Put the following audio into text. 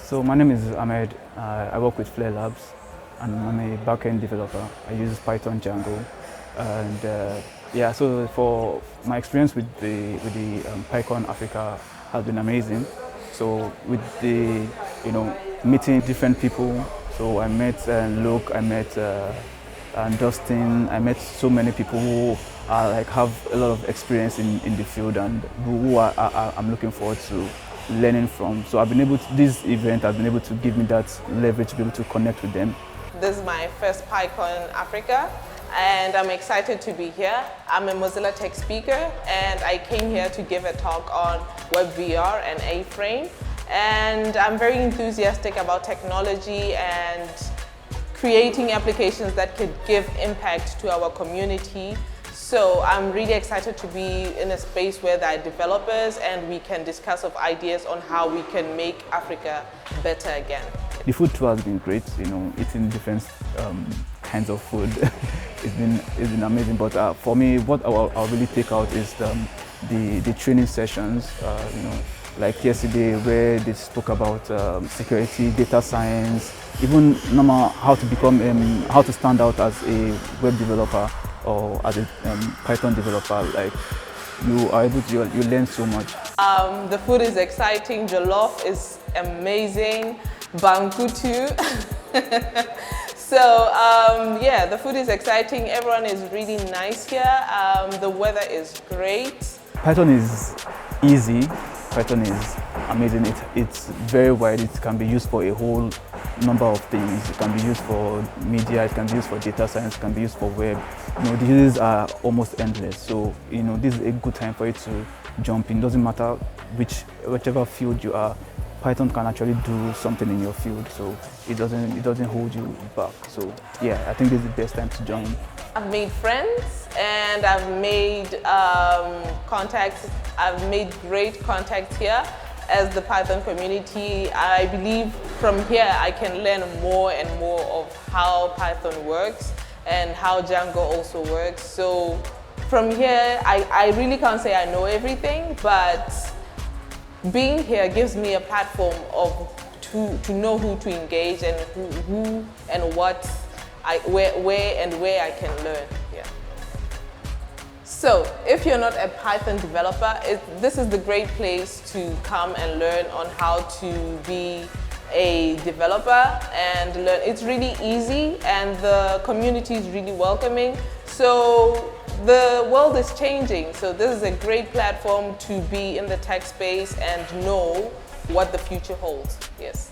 So my name is Ahmed. I work with Flare Labs, and I'm a backend developer. I use Python, Django, and yeah. So for my experience with the PyCon Africa has been amazing. So with the meeting different people. So I met Luke, I met Dustin. I met so many people who are have a lot of experience in the field and who I'm looking forward to learning from. So this event has been able to give me that leverage to be able to connect with them. This is my first PyCon Africa and I'm excited to be here. I'm a Mozilla tech speaker and I came here to give a talk on WebVR and A-Frame. And I'm very enthusiastic about technology and creating applications that could give impact to our community. So I'm really excited to be in a space where there are developers and we can discuss of ideas on how we can make Africa better again. The food tour has been great, eating different kinds of food. it's been amazing, but for me, what I'll really take out is the training sessions, like yesterday where they spoke about security, data science, even how to stand out as a web developer or as a Python developer. Like you learn so much. The food is exciting. Jollof is amazing. Banku too. So yeah, the food is exciting. Everyone is really nice here. The weather is great. Python is easy. Python is amazing. It's very wide. It can be used for a whole number of things. It can be used for media. It can be used for data science. It can be used for web. The uses are almost endless. So this is a good time for you to jump in. Doesn't matter whichever field you are. Python can actually do something in your field. So it doesn't hold you back. So yeah, I think this is the best time to join. I've made friends and I've made contacts. I've made great contacts here as the Python community. I believe from here I can learn more and more of how Python works and how Django also works. So from here, I really can't say I know everything, but being here gives me a platform to know who to engage and who and what, where I can learn. Yeah. So if you're not a Python developer, this is the great place to come and learn on how to be a developer and learn. It's really easy and the community is really welcoming. So the world is changing. So this is a great platform to be in the tech space and know what the future holds. Yes.